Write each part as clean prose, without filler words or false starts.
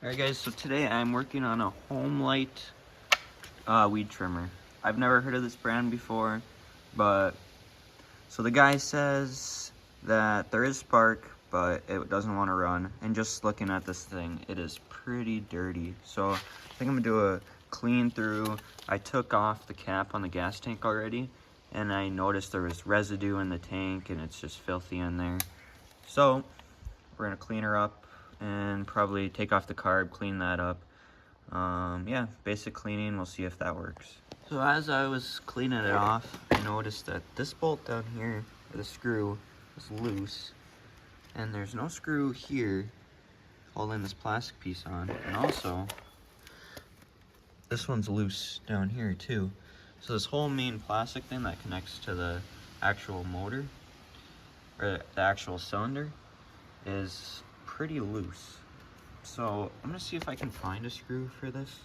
Alright guys, so today I'm working on a Homelite weed trimmer. I've never heard of this brand before, but so the guy says that there is spark, but it doesn't want to run. And just looking at this thing, it is pretty dirty. So I think I'm gonna do a clean through. I took off the cap on the gas tank already, and I noticed there was residue in the tank and it's just filthy in there. So we're gonna clean her up and probably take off the carb, clean that up. Yeah, basic cleaning, we'll see if that works. So as I was cleaning it off, I noticed that this bolt down here, or the screw, is loose. And there's no screw here holding this plastic piece on. And also, this one's loose down here too. So this whole main plastic thing that connects to the actual motor, or the actual cylinder, is pretty loose. So I'm gonna see if I can find a screw for this,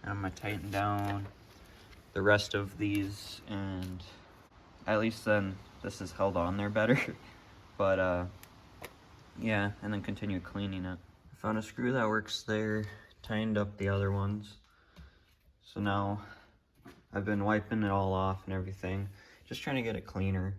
and I'm gonna tighten down the rest of these, and at least then this is held on there better. But yeah, and then continue cleaning it. I found a screw that works there, tightened up the other ones. So now I've been wiping it all off and everything, just trying to get it cleaner.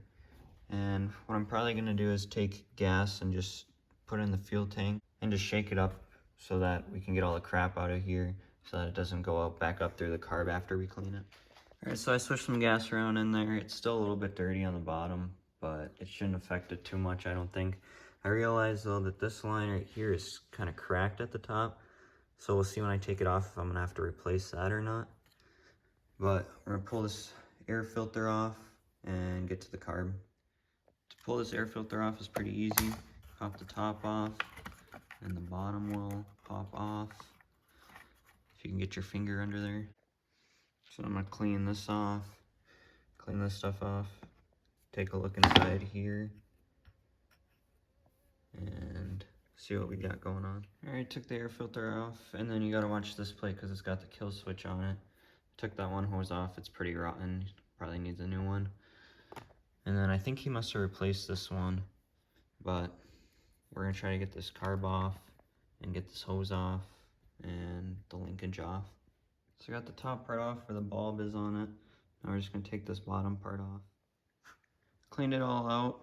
And what I'm probably gonna do is take gas and just put it in the fuel tank and just shake it up so that we can get all the crap out of here, so that it doesn't go out back up through the carb after we clean it. Alright, so I switched some gas around in there. It's still a little bit dirty on the bottom, but it shouldn't affect it too much, I don't think. I realize though that this line right here is kind of cracked at the top, so we'll see when I take it off if I'm gonna have to replace that or not. But we're gonna pull this air filter off and get to the carb. To pull this air filter off is pretty easy. Pop the top off, and the bottom will pop off, if you can get your finger under there. So I'm gonna clean this off, clean this stuff off, take a look inside here, and see what we got going on. Alright, took the air filter off, and then you gotta watch this plate because it's got the kill switch on it. Took that one hose off, it's pretty rotten, probably needs a new one. And then I think he must have replaced this one, but we're gonna try to get this carb off and get this hose off and the linkage off. So I got the top part off where the bulb is on it. Now we're just gonna take this bottom part off. Cleaned it all out.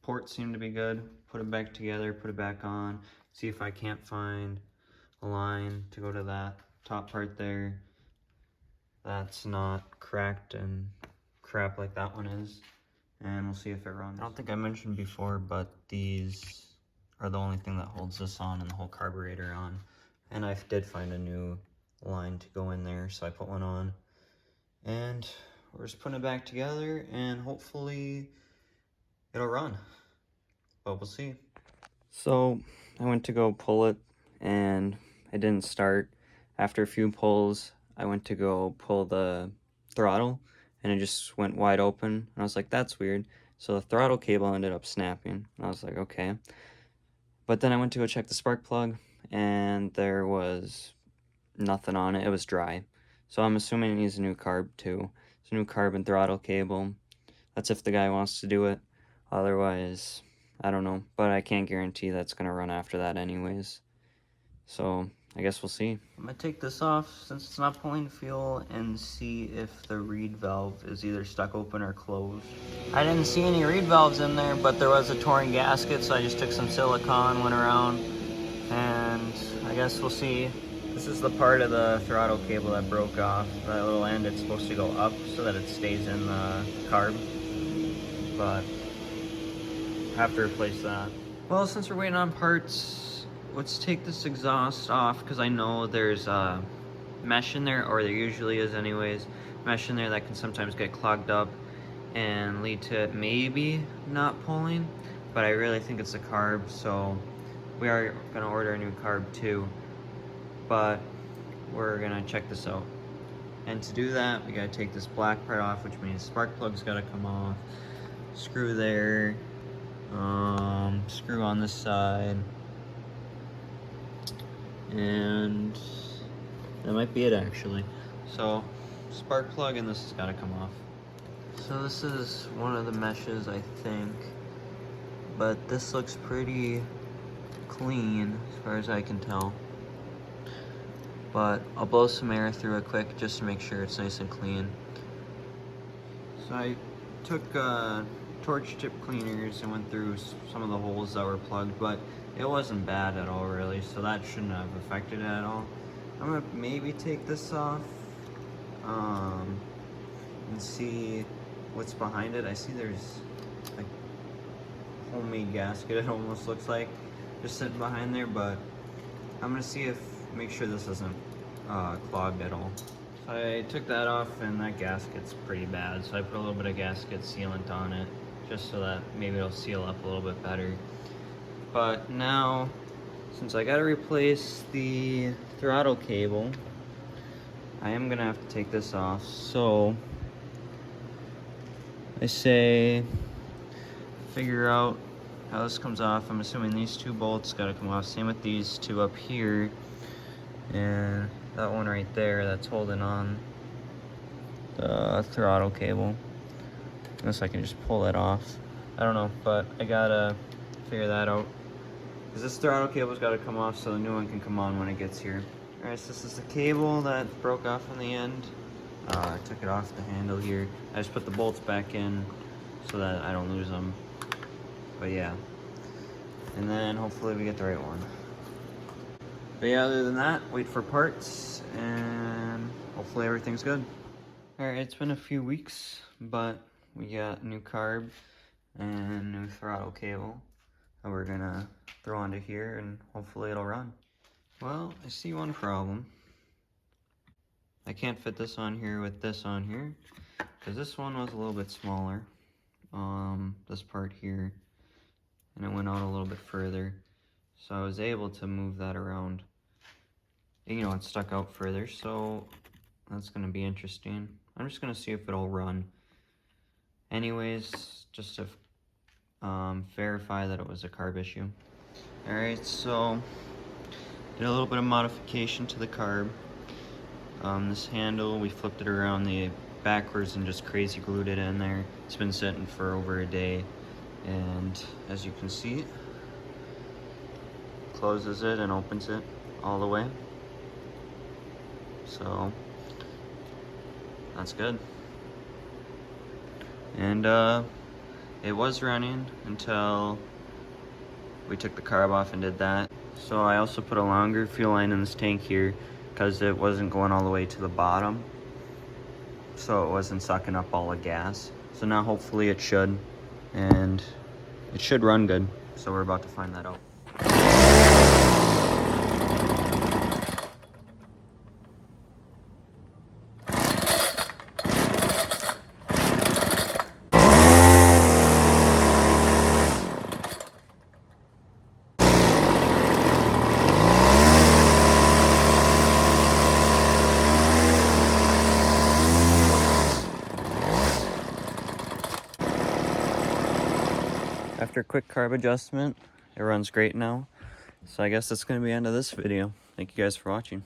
Ports seem to be good. Put it back together, put it back on. See if I can't find a line to go to that top part there. That's not cracked and crap like that one is. And we'll see if it runs. I don't think I mentioned before, but these are the only thing that holds this on and the whole carburetor on. And I did find a new line to go in there, so I put one on. And we're just putting it back together, and hopefully it'll run. But we'll see. So I went to go pull it, and it didn't start. After a few pulls, I went to go pull the throttle, and it just went wide open. And I was like, that's weird. So the throttle cable ended up snapping. I was like, okay. But then I went to go check the spark plug, and there was nothing on it. It was dry. So I'm assuming it needs a new carb too. It's a new carb and throttle cable. That's if the guy wants to do it. Otherwise, I don't know. But I can't guarantee that's going to run after that anyways. So I guess we'll see. I'm going to take this off since it's not pulling fuel and see if the reed valve is either stuck open or closed. I didn't see any reed valves in there, but there was a torn gasket, so I just took some silicone, went around, and I guess we'll see. This is the part of the throttle cable that broke off. That little end, it's supposed to go up so that it stays in the carb, but I have to replace that. Well, since we're waiting on parts, let's take this exhaust off, because I know there's mesh in there, or there usually is anyways, mesh in there that can sometimes get clogged up and lead to it maybe not pulling, but I really think it's the carb, so we are gonna order a new carb too, but we're gonna check this out. And to do that, we gotta take this black part off, which means spark plug's gotta come off, screw there, screw on this side, and that might be it actually. So spark plug and this has got to come off. So this is one of the meshes, I think, but this looks pretty clean as far as I can tell. but I'll blow some air through it quick just to make sure it's nice and clean. So I took torch tip cleaners and went through some of the holes that were plugged, but it wasn't bad at all really, so that shouldn't have affected it at all. I'm gonna maybe take this off and see what's behind it. I see there's like a homemade gasket, it almost looks like, just sitting behind there, but I'm gonna see make sure this isn't clogged at all. So I took that off and that gasket's pretty bad, so I put a little bit of gasket sealant on it just so that maybe it'll seal up a little bit better. But now, since I gotta replace the throttle cable, I am gonna have to take this off. So I say figure out how this comes off. I'm assuming these two bolts gotta come off. Same with these two up here. And that one right there that's holding on the throttle cable. Unless I can just pull it off. I don't know, but I gotta figure that out. Because this throttle cable's gotta come off so the new one can come on when it gets here. Alright, so this is the cable that broke off on the end. I took it off the handle here. I just put the bolts back in so that I don't lose them. But yeah. And then hopefully we get the right one. But yeah, other than that, wait for parts and hopefully everything's good. Alright, it's been a few weeks, but we got new carb and new throttle cable that we're gonna throw onto here and hopefully it'll run. Well, I see one problem. I can't fit this on here with this on here because this one was a little bit smaller. This part here, and it went out a little bit further. So I was able to move that around. You know, it stuck out further, so that's gonna be interesting. I'm just gonna see if it'll run. Anyways, just to verify that it was a carb issue. Alright, so did a little bit of modification to the carb. This handle, we flipped it around the backwards and just crazy glued it in there. It's been sitting for over a day, and as you can see, closes it and opens it all the way. So that's good. And it was running until we took the carb off and did that. So I also put a longer fuel line in this tank here because it wasn't going all the way to the bottom, so it wasn't sucking up all the gas. So now hopefully it should, and it should run good. So we're about to find that out. After a quick carb adjustment, it runs great now. So I guess that's going to be the end of this video. Thank you guys for watching.